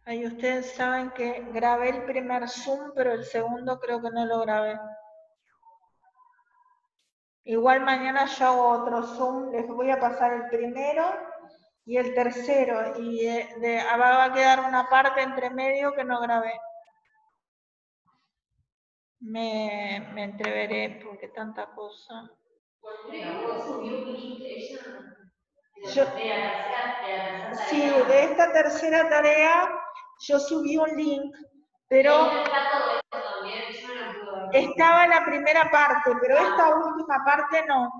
Ahí ustedes saben que grabé el primer Zoom, pero el segundo creo que no lo grabé. Igual mañana yo hago otro Zoom, les voy a pasar el primero y el tercero, y va a quedar una parte entre medio que no grabé. Me entreveré porque tanta cosa. Yo, sí, de esta tercera tarea yo subí un link, pero estaba en la primera parte, pero esta última parte no.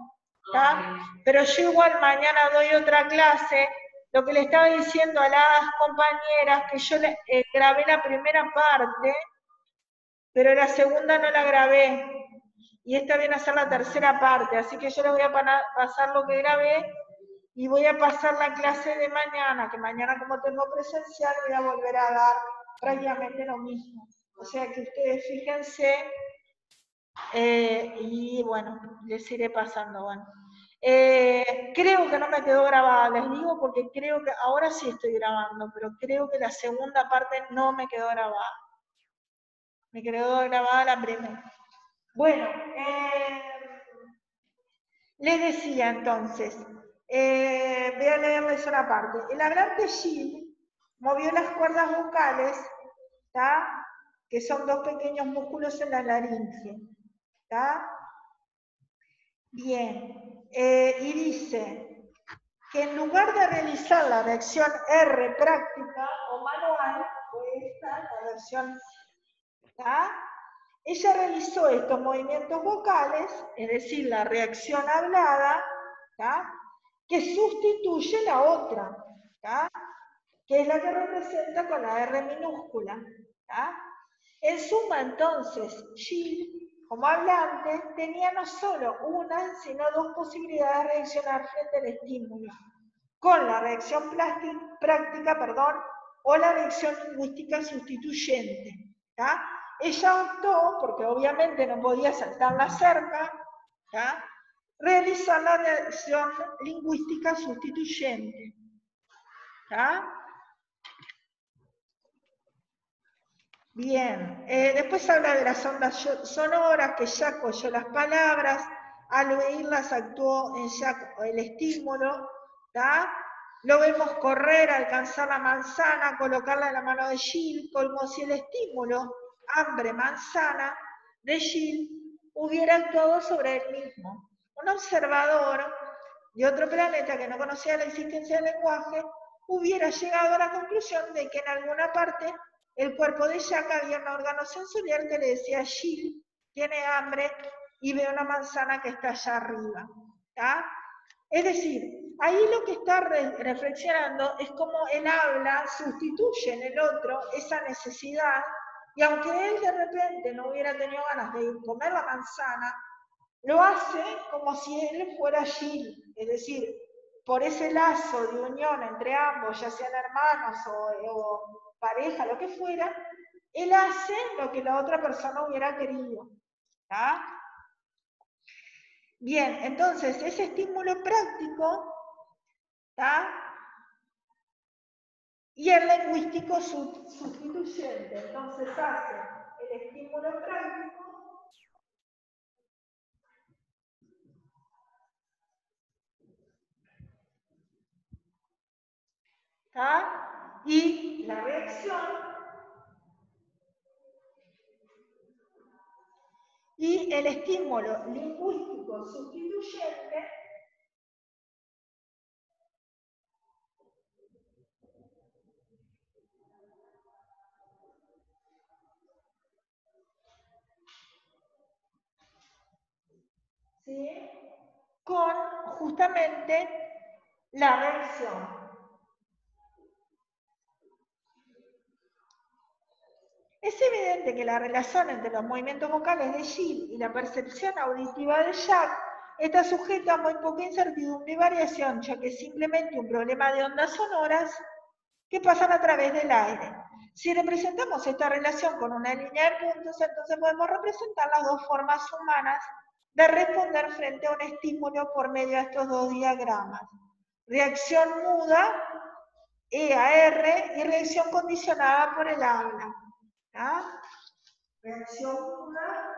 ¿Tá? Pero yo igual mañana doy otra clase. Lo que le estaba diciendo a las compañeras, que yo grabé la primera parte, pero la segunda no la grabé. Y esta viene a ser la tercera parte, así que yo le voy a pasar lo que grabé y voy a pasar la clase de mañana, que mañana como tengo presencial voy a volver a dar prácticamente lo mismo. O sea que ustedes fíjense y bueno, les iré pasando. Bueno. Creo que no me quedó grabada, les digo, porque creo que ahora sí estoy grabando, pero creo que la segunda parte no me quedó grabada. Me quedó grabada la primera. Bueno, les decía entonces, voy a leerles una parte. El hablante Gil movió las cuerdas vocales, ¿tá? Que son dos pequeños músculos en la laringe. ¿Tá? Bien, y dice que en lugar de realizar la reacción R práctica o manual, fue esta la versión, ¿tá? Ella realizó estos movimientos vocales, es decir, la reacción hablada, ¿tá? Que sustituye la otra, ¿tá? Que es la que representa con la R minúscula. ¿Tá? En suma, entonces, Gil, como hablante, tenía no solo una, sino dos posibilidades de reaccionar frente al estímulo, con la reacción práctica, o la reacción lingüística sustituyente. ¿Tá? Ella optó, porque obviamente no podía saltar la cerca, ¿tá? Realizar la reacción lingüística sustituyente. ¿Tá? Bien, después habla de las ondas sonoras, que Jack oyó las palabras, al oírlas actuó en Jack el estímulo, ¿tá? Lo vemos correr, alcanzar la manzana, colocarla en la mano de Jill, como si el estímulo, hambre, manzana, de Jill hubiera actuado sobre él mismo. Un observador de otro planeta que no conocía la existencia del lenguaje hubiera llegado a la conclusión de que en alguna parte el cuerpo de Jack había un órgano sensorial que le decía: Jill tiene hambre y ve una manzana que está allá arriba. ¿Tá? Es decir, ahí lo que está reflexionando es cómo el habla sustituye en el otro esa necesidad, y aunque él de repente no hubiera tenido ganas de comer la manzana, lo hace como si él fuera Jill, es decir, por ese lazo de unión entre ambos, ya sean hermanos o pareja, lo que fuera, él hace lo que la otra persona hubiera querido. ¿Tá? Bien, entonces ese estímulo práctico, ¿tá? Y el lingüístico sustituyente, entonces hace el estímulo práctico, ¿tá? Y la reacción, y el estímulo lingüístico sustituyente ¿sí? Con justamente la reacción. Es evidente que la relación entre los movimientos vocales de Jill y la percepción auditiva de Jack está sujeta a muy poca incertidumbre y variación, ya que es simplemente un problema de ondas sonoras que pasan a través del aire. Si representamos esta relación con una línea de puntos, entonces podemos representar las dos formas humanas de responder frente a un estímulo por medio de estos dos diagramas. Reacción muda E a R, y reacción condicionada por el habla. ¿Tá? Reacción muda.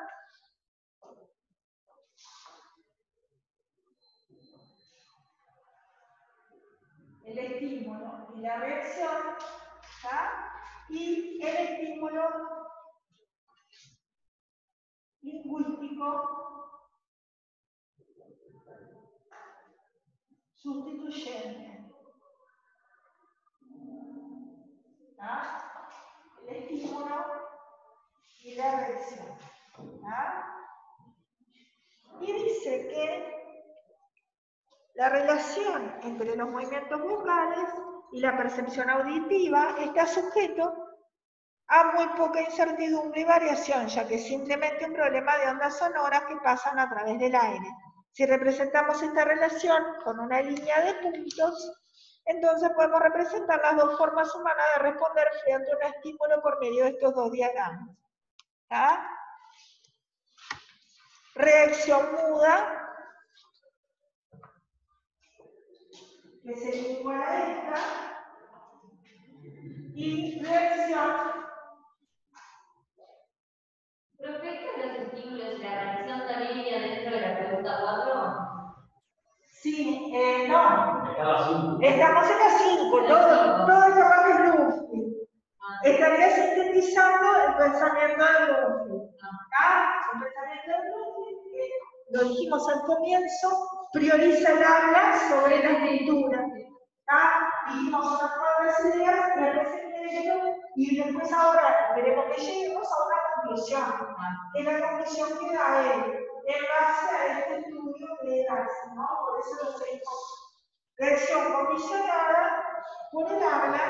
El estímulo y la reacción, ¿tá? Y el estímulo lingüístico sustituyente. ¿Tá? El estímulo y la reacción. ¿Tá? Y dice que la relación entre los movimientos vocales y la percepción auditiva está sujeto a muy poca incertidumbre y variación, ya que es simplemente un problema de ondas sonoras que pasan a través del aire. Si representamos esta relación con una línea de puntos, entonces podemos representar las dos formas humanas de responder frente a un estímulo por medio de estos dos diagramas. ¿Ah? Reacción muda, que sería igual a esta, y reacción. Profe, ¿qué son los estímulos y la reacción también iría dentro de la pregunta 4? Sí, no. Estamos en la 5, todo el trabajo es Luffy. Estaría sintetizando el pensamiento de Luffy. El pensamiento de Luffy, que lo dijimos al comienzo, prioriza el habla sobre la escritura. Dijimos unas cuantas ideas, y después ahora veremos que lleguemos a una conclusión. Y la conclusión que da él, en base a este estudio que él hace, ¿no? Por eso lo seguimos. Reacción condicionada por el habla.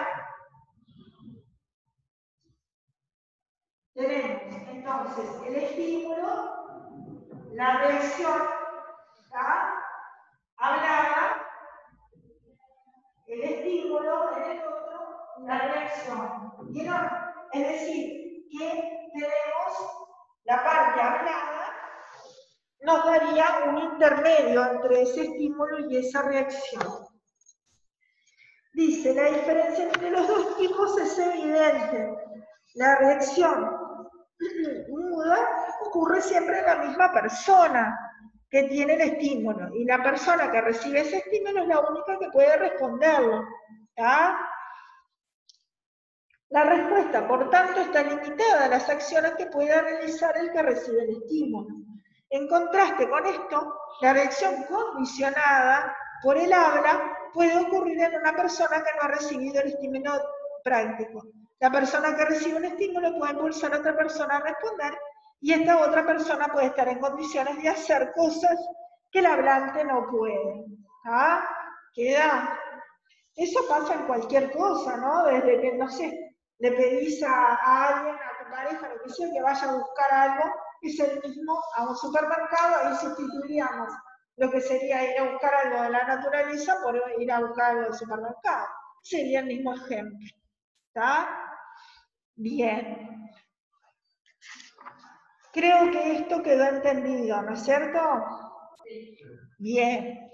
Tenemos entonces el estímulo, la reacción, ¿tá? Hablada, el estímulo en el otro, la reacción. ¿Vieron? Es decir, que tenemos la parte hablada, nos daría un intermedio entre ese estímulo y esa reacción. Dice, la diferencia entre los dos tipos es evidente. La reacción muda ocurre siempre en la misma persona que tiene el estímulo, y la persona que recibe ese estímulo es la única que puede responderlo. ¿Tá? La respuesta, por tanto, está limitada a las acciones que pueda realizar el que recibe el estímulo. En contraste con esto, la reacción condicionada por el habla puede ocurrir en una persona que no ha recibido el estímulo práctico. La persona que recibe un estímulo puede impulsar a otra persona a responder, y esta otra persona puede estar en condiciones de hacer cosas que el hablante no puede. ¿Ah? ¿Queda? Eso pasa en cualquier cosa, ¿no? Desde que, no sé, le pedís a alguien, a tu pareja, lo que sea, que vaya a buscar algo, es el mismo a un supermercado, ahí sustituiríamos lo que sería ir a buscar algo de la naturaleza por ir a buscar algo del supermercado. Sería el mismo ejemplo. ¿Está? Bien. Creo que esto quedó entendido, ¿no es cierto? Sí. Bien.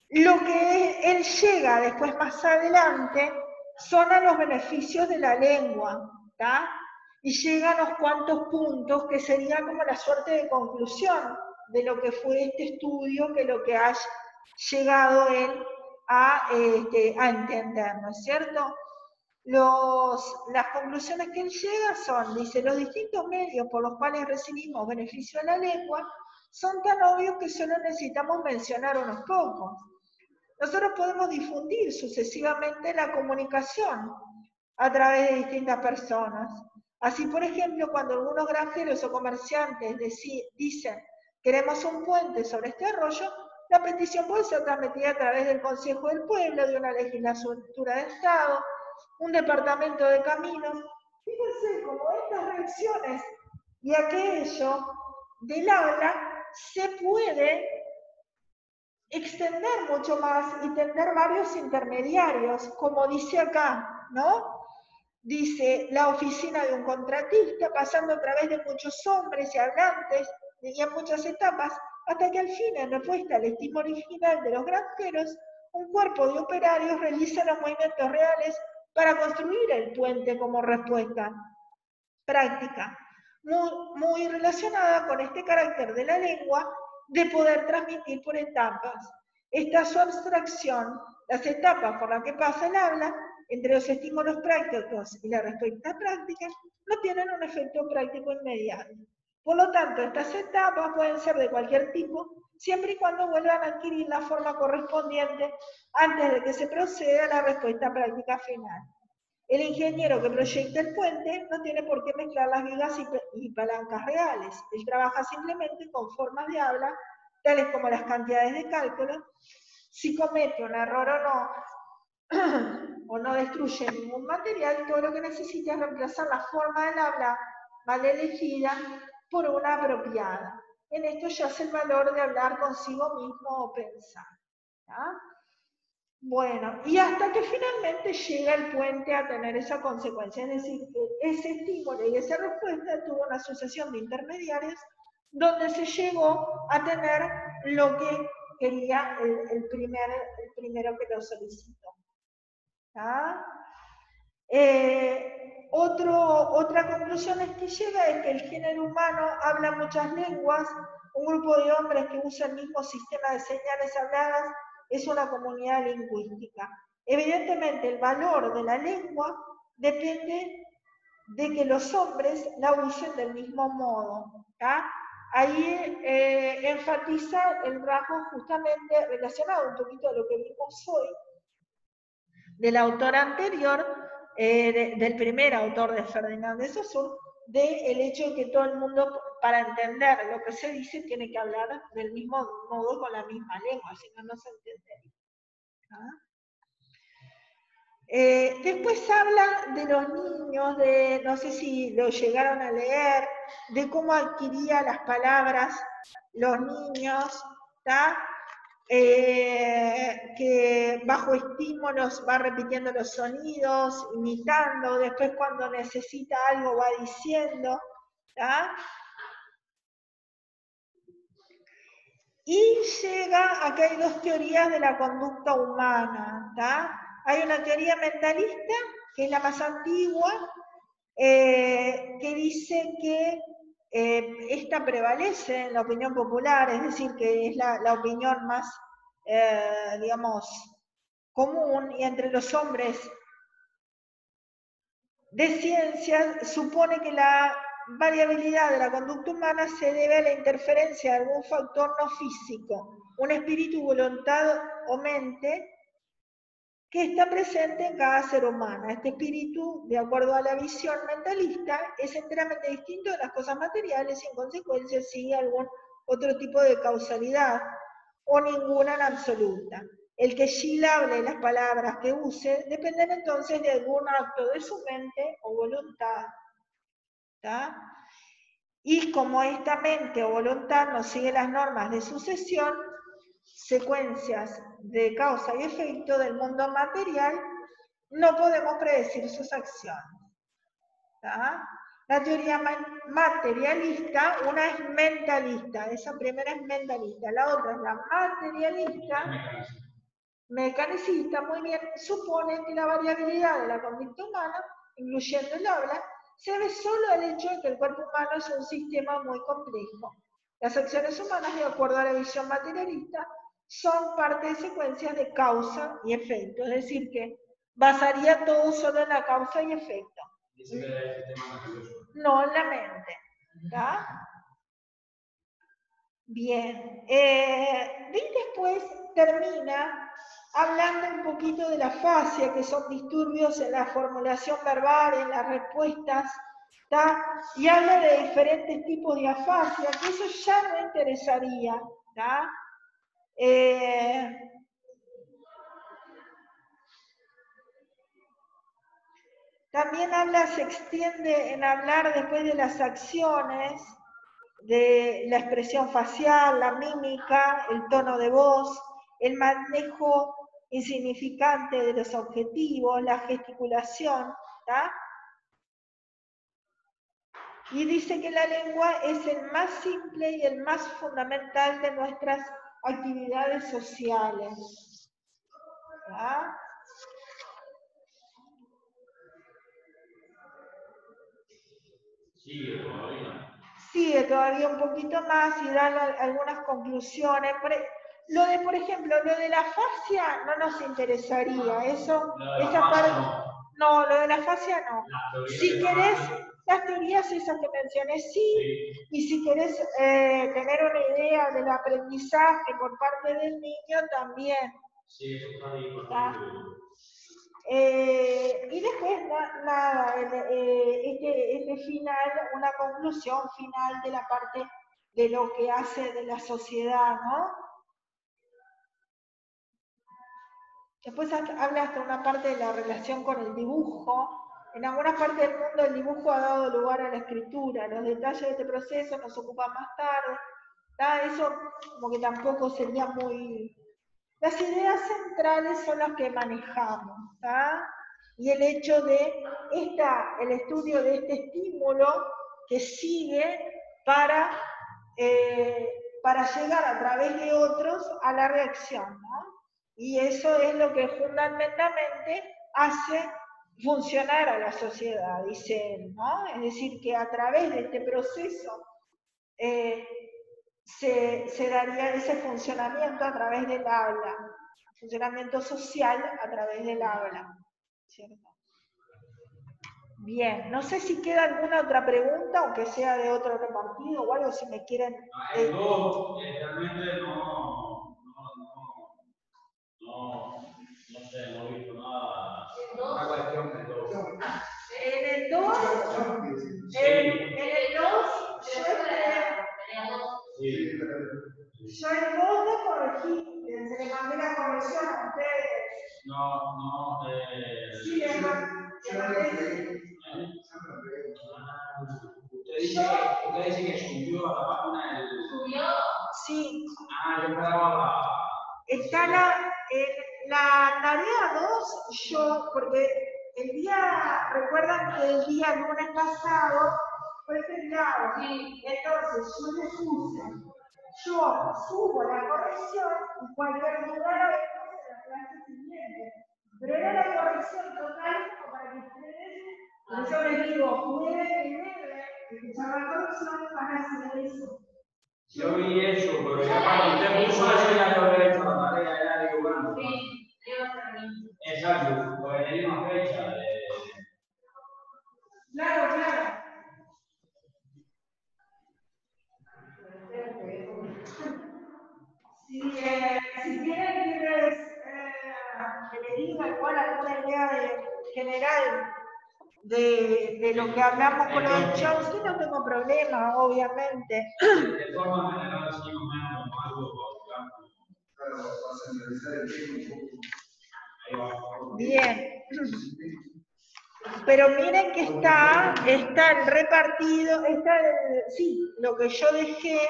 Lo que él llega después más adelante son a los beneficios de la lengua, ¿tá? Y llega a unos cuantos puntos que sería como la suerte de conclusión de lo que fue este estudio, que lo que ha llegado él a entender, ¿no es cierto? Las conclusiones que él llega son, dice, los distintos medios por los cuales recibimos beneficio de la lengua son tan obvios que solo necesitamos mencionar unos pocos. Nosotros podemos difundir sucesivamente la comunicación a través de distintas personas. Así, por ejemplo, cuando algunos granjeros o comerciantes dicen queremos un puente sobre este arroyo, la petición puede ser transmitida a través del Consejo del Pueblo, de una legislatura de Estado, un departamento de caminos. Fíjense cómo estas reacciones y aquello del habla se puede extender mucho más y tener varios intermediarios, como dice acá, ¿no? Dice, la oficina de un contratista, pasando a través de muchos hombres y hablantes, y en muchas etapas, hasta que al fin, en respuesta al estímulo original de los granjeros, un cuerpo de operarios realiza los movimientos reales para construir el puente como respuesta práctica, muy relacionada con este carácter de la lengua de poder transmitir por etapas. Esta su abstracción, las etapas por las que pasa el habla, entre los estímulos prácticos y la respuesta práctica, no tienen un efecto práctico inmediato. Por lo tanto, estas etapas pueden ser de cualquier tipo, siempre y cuando vuelvan a adquirir la forma correspondiente antes de que se proceda a la respuesta práctica final. El ingeniero que proyecta el puente no tiene por qué mezclar las vigas y palancas reales. Él trabaja simplemente con formas de habla, tales como las cantidades de cálculo. Si comete un error o no destruye ningún material, todo lo que necesita es reemplazar la forma del habla mal elegida por una apropiada. En esto yace el valor de hablar consigo mismo o pensar. ¿Ya? Bueno, y hasta que finalmente llega el puente a tener esa consecuencia, es decir, que ese estímulo y esa respuesta tuvo una sucesión de intermediarios donde se llegó a tener lo que quería el primero que lo solicitó. ¿Ah? Otra conclusión es que llega es que el género humano habla muchas lenguas, un grupo de hombres que usa el mismo sistema de señales habladas es una comunidad lingüística. Evidentemente el valor de la lengua depende de que los hombres la usen del mismo modo. ¿tá? Ahí enfatiza el rasgo justamente relacionado un poquito a lo que vimos hoy del autor anterior, del primer autor de Ferdinand de Saussure, del hecho de que todo el mundo, para entender lo que se dice, tiene que hablar del mismo modo con la misma lengua, si no, no se entendería. ¿Ah? Después habla de los niños, no sé si lo llegaron a leer, de cómo adquiría las palabras los niños, ¿tá? Que bajo estímulos va repitiendo los sonidos, imitando, después cuando necesita algo va diciendo, ¿tá? Y llega a que hay dos teorías de la conducta humana, ¿tá? Hay una teoría mentalista, que es la más antigua, que dice que esta prevalece en la opinión popular, es decir, que es la opinión más, digamos, común, y entre los hombres de ciencias supone que la variabilidad de la conducta humana se debe a la interferencia de algún factor no físico, un espíritu, voluntad o mente que está presente en cada ser humano. Este espíritu, de acuerdo a la visión mentalista, es enteramente distinto de las cosas materiales y en consecuencia sigue algún otro tipo de causalidad o ninguna en absoluta. El que Gil hable las palabras que use dependen entonces de algún acto de su mente o voluntad. ¿Tá? Y como esta mente o voluntad no sigue las normas de sucesión, secuencias de causa y efecto del mundo material, no podemos predecir sus acciones. ¿Tá? La teoría materialista, una es mentalista, esa primera es mentalista, la otra es la materialista, mecanicista, muy bien, supone que la variabilidad de la conducta humana, incluyendo el habla, se debe solo al hecho de que el cuerpo humano es un sistema muy complejo. Las acciones humanas, de acuerdo a la visión materialista, son parte de secuencias de causa y efecto, es decir, que basaría todo solo en la causa y efecto. No en la mente. ¿Tá? Bien. Después termina hablando un poquito de la afasia, que son disturbios en la formulación verbal, en las respuestas, ¿tá? Y habla de diferentes tipos de afasia, que eso ya no interesaría, ¿tá? También se extiende en hablar después de las acciones, de la expresión facial, la mímica, el tono de voz, el manejo insignificante de los objetivos, la gesticulación, ¿tá? Y dice que la lengua es el más simple y el más fundamental de nuestras actividades sociales. ¿tá? Sigue todavía un poquito más y da algunas conclusiones. Por ejemplo, lo de la fascia no nos interesaría. Esa parte, no, lo de la fascia no. Si querés, las teorías esas que mencioné, sí. Y si querés tener una idea del aprendizaje por parte del niño, también. Sí, eso está ahí. Y después, nada, este final, una conclusión final de la parte de lo que hace de la sociedad, ¿no? Después habla hasta una parte de la relación con el dibujo. En algunas partes del mundo el dibujo ha dado lugar a la escritura. Los detalles de este proceso nos ocupan más tarde. Eso como que tampoco sería muy... Las ideas centrales son las que manejamos, ¿tá? Y el hecho de el estudio de este estímulo que sigue para llegar a través de otros a la reacción, ¿no? Y eso es lo que fundamentalmente hace funcionar a la sociedad, dice él, ¿no? Es decir, que a través de este proceso se daría ese funcionamiento a través del habla, funcionamiento social a través del habla, ¿cierto? Bien, no sé si queda alguna otra pregunta, aunque sea de otro repartido o algo, si me quieren... Realmente no sé, no he visto nada. Una cuestión del 2. En el 2, yo el 2 le corregí, se le mandé la corrección a ustedes. Sí, le mandé. Usted dice que subió a la página el... ¿Subió? Sí. Yo esperaba Está la tarea 2, porque el día, recuerdan que el día lunes pasado fue feriado. Sí. Entonces yo subo la corrección y cualquier lugar a veces en la clase siguiente. Pero era la corrección total como para que ustedes, por eso les digo, deben escuchar la corrección para hacer eso. Yo vi eso, pero ya cuando usted puso eso ya yo había hecho la tarea, ya digo, bueno. Sí, iba a ser bien. Exacto, porque tenía una fecha de... Claro. Si quieren que les diga igual alguna idea general de lo que hablamos con lo de Chomsky, no tengo problema, obviamente. De forma general, sí, más o menos, algo para centralizar el tiempo. Ahí va. Bien. Pero miren que está el repartido, sí, lo que yo dejé.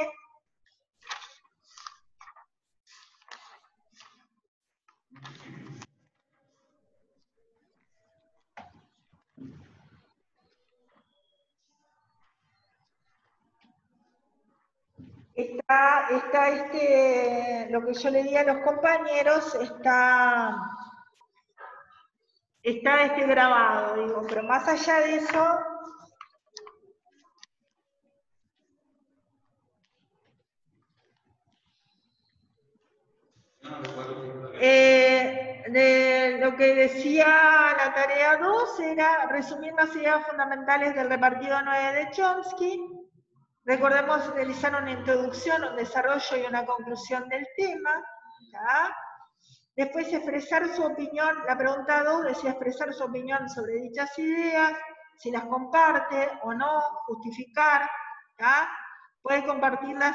Está lo que yo le di a los compañeros, está grabado, digo, pero más allá de eso, de lo que decía la tarea 2 era resumir las ideas fundamentales del repartido 9 de Chomsky. Recordemos realizar una introducción, un desarrollo y una conclusión del tema. ¿Ya? Después expresar su opinión, la pregunta 2 decía expresar su opinión sobre dichas ideas, si las comparte o no, justificar. ¿Ya? Puede compartirlas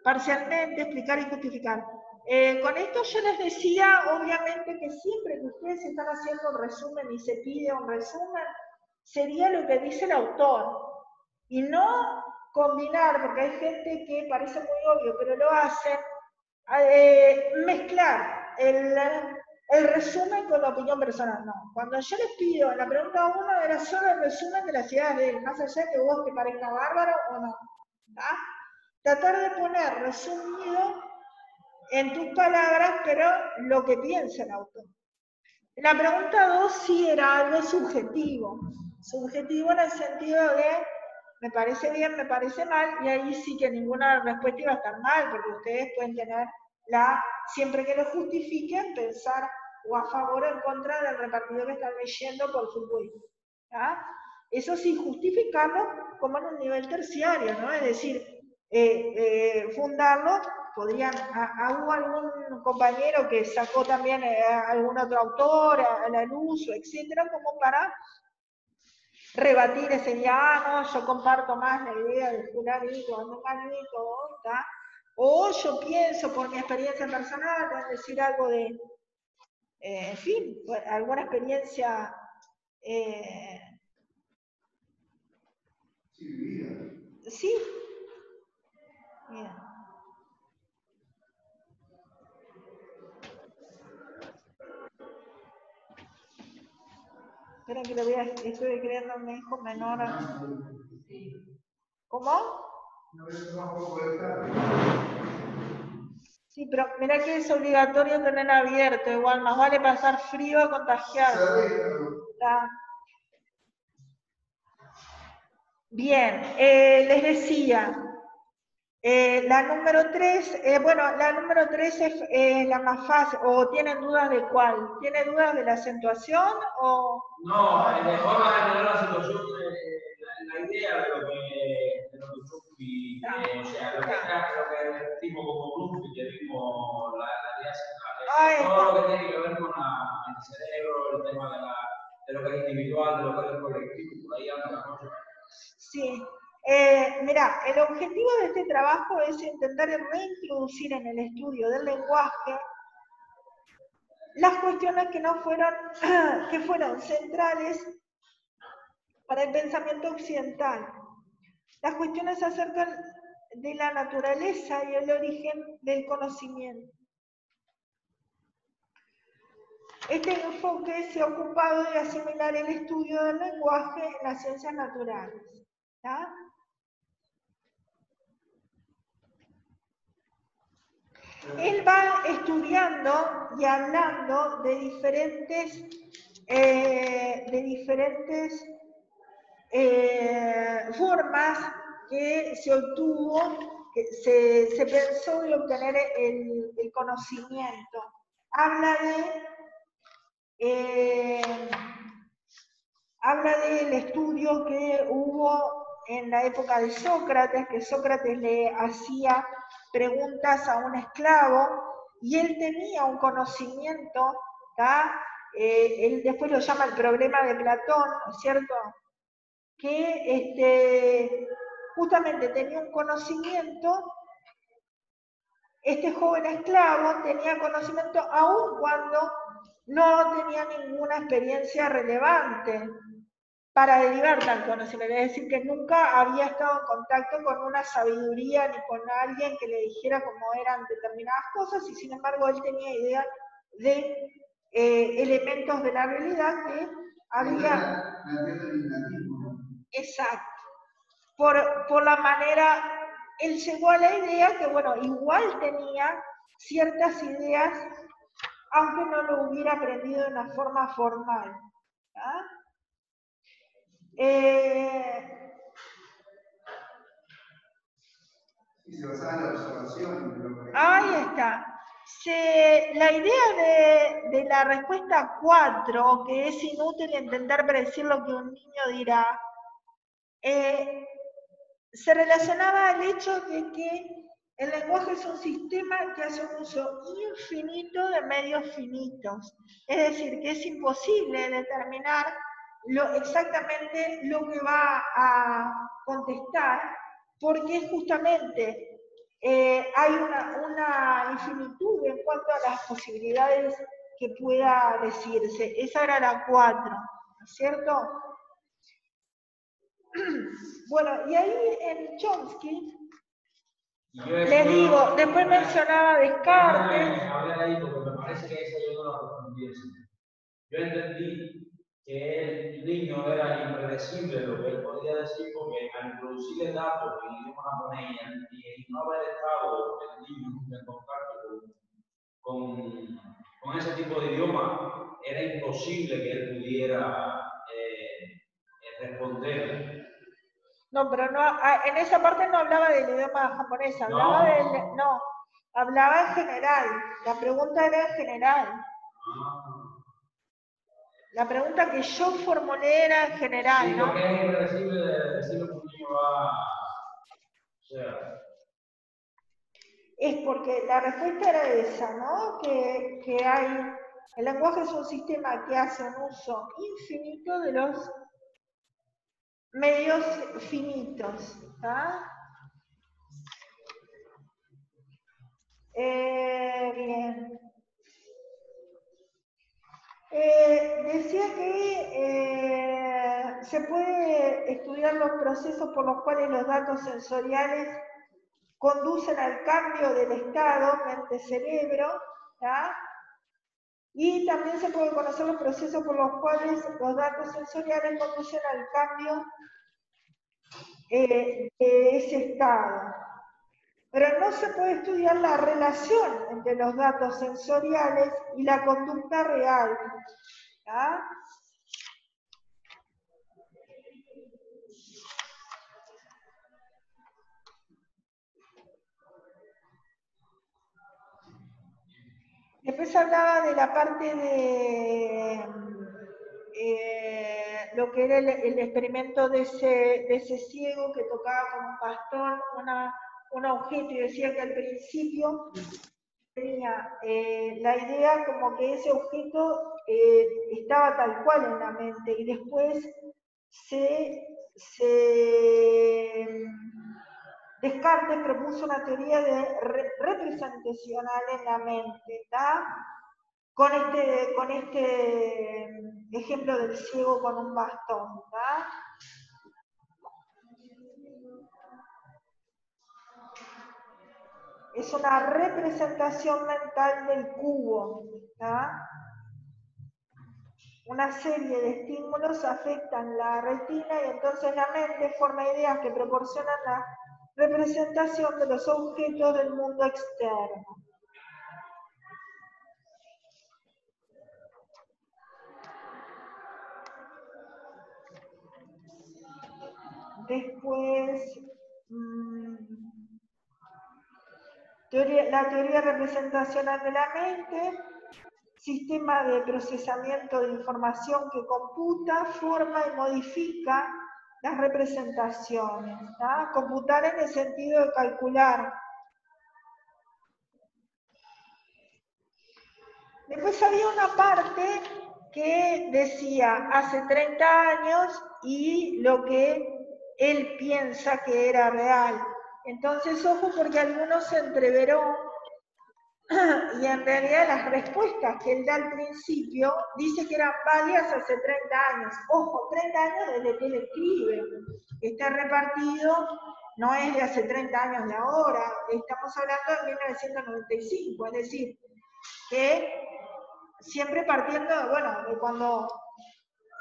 parcialmente, explicar y justificar. Con esto yo les decía, obviamente, que siempre que ustedes están haciendo un resumen y se pide un resumen, sería lo que dice el autor. Y no combinar, porque hay gente que parece muy obvio, pero lo hace, mezclar el resumen con la opinión personal. No, cuando yo les pido, en la pregunta 1 era solo el resumen de las ideas de él, más allá de que vos te parezca bárbaro o no. ¿Tá? Tratar de poner resumido en tus palabras, pero lo que piensa el autor. La pregunta 2 sí era algo subjetivo. Subjetivo en el sentido de me parece bien, me parece mal, y ahí sí que ninguna respuesta iba a estar mal, porque ustedes pueden tener siempre que lo justifiquen, pensar o a favor o en contra del repartido que están leyendo por supuesto. Eso sí, justificarlo como en un nivel terciario, ¿no? Es decir, fundarlo, podrían, hubo algún compañero que sacó también algún otro autor a la luz, etcétera, como para rebatir ese día, no, yo comparto más la idea de fulanito, menganito, o yo pienso por mi experiencia personal, voy a decir algo de, en fin, alguna experiencia sí, bien. Espera que lo voy a, estoy creando a mi hijo menor. ¿Cómo? Sí, pero mira que es obligatorio tener abierto, igual más vale pasar frío a contagiar. Bien, les decía, la número 3, bueno, la número 3 es la más fácil, o tienen dudas de cuál, ¿tiene dudas de la acentuación o...? No, de forma general la situación, la idea de lo que Trupi, o sea, lo que tipo como Trupi, que vimos la idea central, todo lo que tiene que ver con el cerebro, el tema de lo que es individual, de lo que es colectivo, por ahí anda la cosa. Sí. Mira, el objetivo de este trabajo es intentar reintroducir en el estudio del lenguaje las cuestiones que no fueron, que fueron centrales para el pensamiento occidental. Las cuestiones acerca de la naturaleza y el origen del conocimiento. Este enfoque se ha ocupado de asimilar el estudio del lenguaje en las ciencias naturales. ¿Tá? Él va estudiando y hablando de diferentes formas que se obtuvo, que se pensó de obtener el conocimiento. Habla del estudio que hubo en la época de Sócrates, que Sócrates le hacía preguntas a un esclavo y él tenía un conocimiento, él después lo llama el problema de Platón, ¿no es cierto? Que justamente tenía un conocimiento, este joven esclavo tenía conocimiento aun cuando no tenía ninguna experiencia relevante para derivar tal conocimiento, es decir, que nunca había estado en contacto con una sabiduría ni con alguien que le dijera cómo eran determinadas cosas y sin embargo él tenía idea de elementos de la realidad que había... Exacto. Por la manera, él llegó a la idea que, bueno, igual tenía ciertas ideas, aunque no lo hubiera aprendido de una forma formal. Y se basaba en la observación. Ahí está. La idea de la respuesta 4, que es inútil intentar predecir lo que un niño dirá, se relacionaba al hecho de que el lenguaje es un sistema que hace un uso infinito de medios finitos. Es decir, que es imposible determinar exactamente lo que va a contestar, porque justamente hay una infinitud en cuanto a las posibilidades que pueda decirse. Esa era la 4, ¿no es cierto? Bueno, y ahí en Chomsky, les digo, después mencionaba Descartes. Hablar ahí porque me parece que esa yo no la respondí. Yo entendí que el niño era impredecible lo que él podía decir porque al introducirle datos en el idioma japonés y no haber estado el niño en contacto con ese tipo de idioma, era imposible que él pudiera responder. No, pero no, en esa parte no hablaba del idioma japonés, hablaba no, hablaba en general. La pregunta era en general. La pregunta que yo formulé era en general, sí, ¿no? porque es impredecible decir lo que un niño va. O sea. Es porque la respuesta era esa, ¿no? Que hay. El lenguaje es un sistema que hace un uso infinito de los medios finitos, ¿está? Bien. Decía que se puede estudiar los procesos por los cuales los datos sensoriales conducen al cambio del estado mente-cerebro, y también se pueden conocer los procesos por los cuales los datos sensoriales conducen al cambio de ese estado. Pero no se puede estudiar la relación entre los datos sensoriales y la conducta real. Después hablaba de la parte de lo que era el experimento de ese ciego que tocaba con un bastón un objeto, y decía que al principio tenía la idea como que ese objeto estaba tal cual en la mente, y después Descartes propuso una teoría representacional en la mente, ¿tá? Con este ejemplo del ciego con un bastón, ¿tá? Es una representación mental del cubo, ¿tá? Una serie de estímulos afectan la retina y entonces la mente forma ideas que proporcionan la representación de los objetos del mundo externo. Después, la teoría representacional de la mente, sistema de procesamiento de información que computa, forma y modifica las representaciones. ¿tá? Computar en el sentido de calcular. Después había una parte que decía hace 30 años y lo que él piensa que era real. Entonces, ojo, porque algunos se entreveró y en realidad las respuestas que él da al principio dice que eran válidas hace 30 años. Ojo, 30 años desde que él escribe. Está repartido, no es de hace 30 años de ahora, estamos hablando de 1995, es decir, que siempre partiendo, bueno, de cuando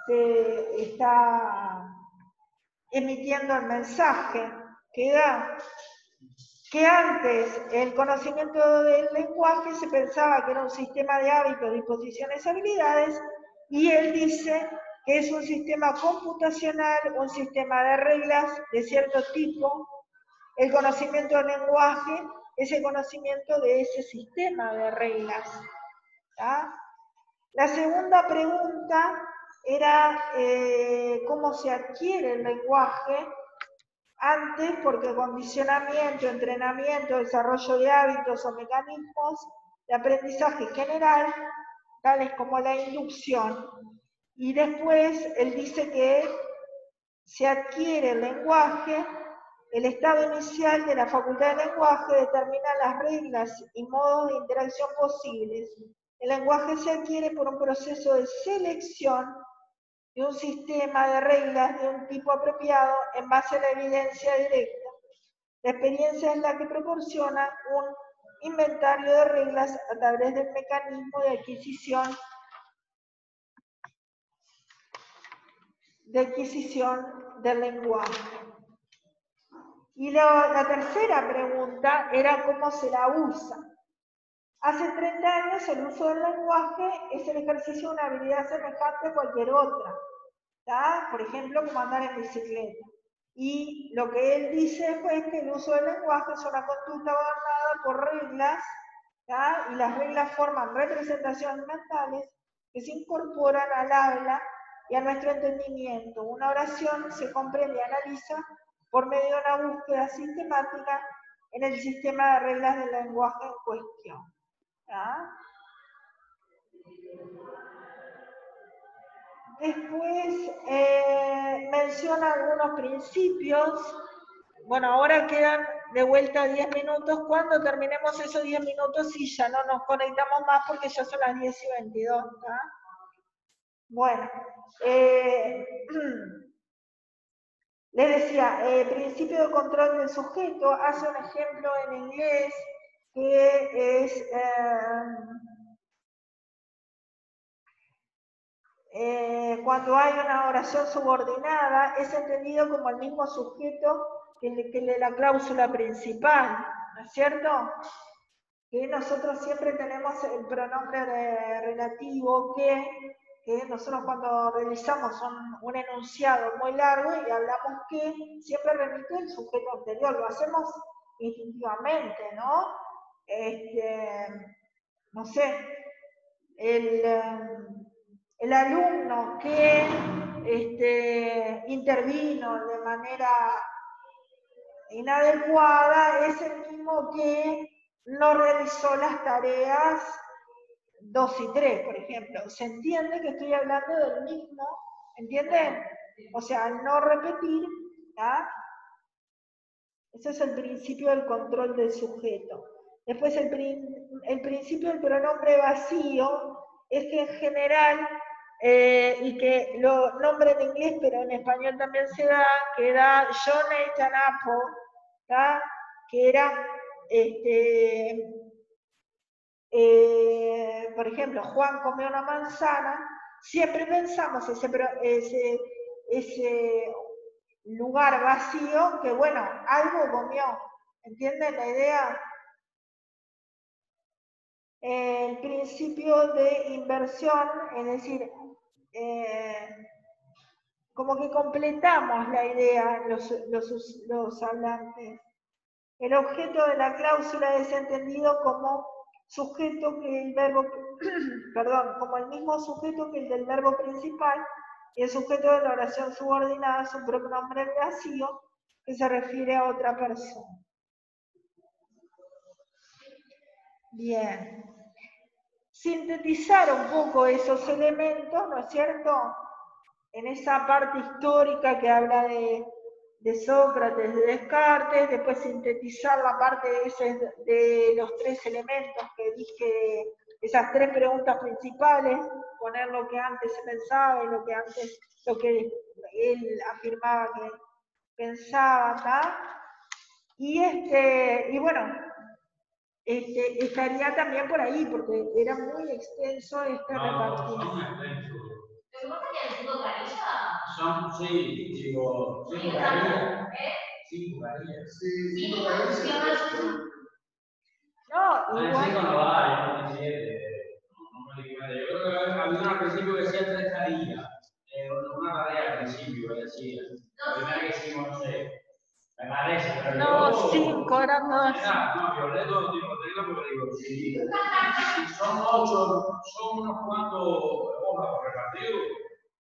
se está emitiendo el mensaje que da, que antes el conocimiento del lenguaje se pensaba que era un sistema de hábitos, disposiciones y habilidades, y él dice que es un sistema computacional, un sistema de reglas de cierto tipo. El conocimiento del lenguaje es el conocimiento de ese sistema de reglas. ¿tá? La segunda pregunta era cómo se adquiere el lenguaje. Antes, porque condicionamiento, entrenamiento, desarrollo de hábitos o mecanismos de aprendizaje general, tales como la inducción. Y después, él dice que se adquiere el lenguaje, el estado inicial de la facultad de lenguaje determina las reglas y modos de interacción posibles. El lenguaje se adquiere por un proceso de selección de un sistema de reglas de un tipo apropiado en base a la evidencia directa. La experiencia es la que proporciona un inventario de reglas a través del mecanismo de adquisición del lenguaje. Y la tercera pregunta era cómo se la usa. Hace 30 años el uso del lenguaje es el ejercicio de una habilidad semejante a cualquier otra, ¿tá? Por ejemplo, como andar en bicicleta. Y lo que él dice fue que el uso del lenguaje es una conducta gobernada por reglas, ¿tá? Y las reglas forman representaciones mentales que se incorporan al habla y a nuestro entendimiento. Una oración se comprende y analiza por medio de una búsqueda sistemática en el sistema de reglas del lenguaje en cuestión. ¿Tá? Después menciona algunos principios. Bueno, ahora quedan de vuelta 10 minutos. Cuando terminemos esos 10 minutos, sí, ya no nos conectamos más porque ya son las 10:22. ¿Tá? Bueno, les decía, principio de control del sujeto, hace un ejemplo en inglés que es cuando hay una oración subordinada, es entendido como el mismo sujeto que la cláusula principal, ¿no es cierto? Que nosotros siempre tenemos el pronombre relativo que nosotros cuando realizamos un enunciado muy largo y hablamos que, siempre remite el sujeto anterior, lo hacemos instintivamente, ¿no? No sé, el alumno que intervino de manera inadecuada es el mismo que no realizó las tareas 2 y 3, por ejemplo. ¿Se entiende que estoy hablando del mismo? ¿Entienden? O sea, al no repetir, ¿tá? Ese es el principio del control del sujeto. Después el principio del pronombre vacío es que en general, y que lo nombra en inglés, pero en español también se da, que da John ate an apple, ¿tá? Que era, por ejemplo, Juan comió una manzana, siempre pensamos ese lugar vacío que, bueno, algo comió. ¿Entienden la idea? El principio de inversión, es decir, como que completamos la idea los hablantes. El objeto de la cláusula es entendido como sujeto que el verbo, perdón, como el mismo sujeto que el del verbo principal, y el sujeto de la oración subordinada es un pronombre vacío que se refiere a otra persona. Bien. Sintetizar un poco esos elementos, ¿no es cierto? En esa parte histórica que habla de Sócrates, de Descartes, después sintetizar la parte de los 3 elementos que dije, esas 3 preguntas principales, poner lo que antes se pensaba y lo que él afirmaba que pensaba, ¿tá? Y bueno, estaría también por ahí, porque era muy extenso repartido. Son extensos. Lo que pasa es que el 5 canilla. Sí, digo, 5 carillas. 5 carillas. Sí, Sí, 5 carillas. No, En igual. 5 no hay, no hay 7. No me di cuenta. Yo creo que había uno al principio que decía 3 carillas. Una tarea al principio que decía. La primera que hicimos, no sé. Me parece, pero No, yo. 5, eran 2. No, violé todo el tiempo, porque digo, si son 8, son unos cuantos hojas por repartido.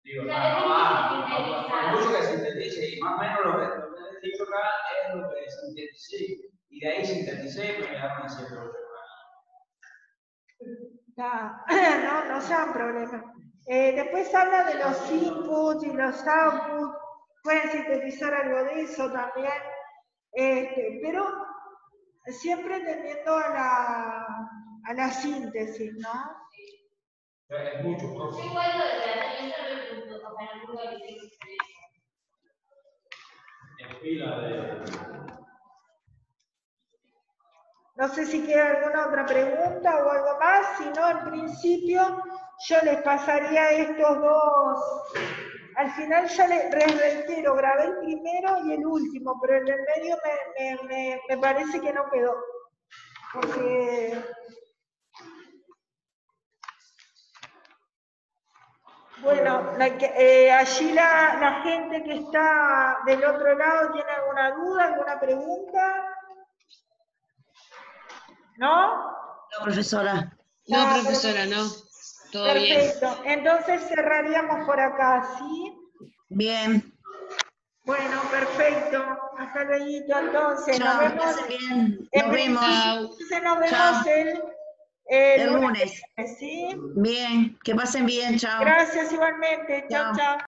Digo, no va. Mucho que sintetice, y más o menos lo que he dicho acá es lo que sinteticé. Y de ahí sinteticé y me quedaron en 7 o 8. No sean problemas. Después habla de los inputs y los outputs. Pueden sintetizar algo de eso también. Pero siempre tendiendo a la síntesis, ¿no? Es mucho, Yo profe. igual lo de la yo se lo pregunto, o sea, en el punto de vista En fila de. No sé si queda alguna otra pregunta o algo más. Si no, en principio yo les pasaría estos 2. Al final ya les reitero, grabé el primero y el último, pero en el medio me parece que no quedó. Porque Bueno, allí la gente que está del otro lado, ¿tiene alguna duda, alguna pregunta? ¿No? No, profesora. No, profesora, no. Todo bien. Perfecto. Entonces cerraríamos por acá, ¿sí? Bien. Bueno, perfecto. Hasta luego, entonces. Chao, Nos que vemos. pasen bien. En Nos vemos. Chao. Entonces nos vemos Chao. el El lunes. ¿sí? Bien. Que pasen bien. Chao. Gracias igualmente. Chao, Chao. chao.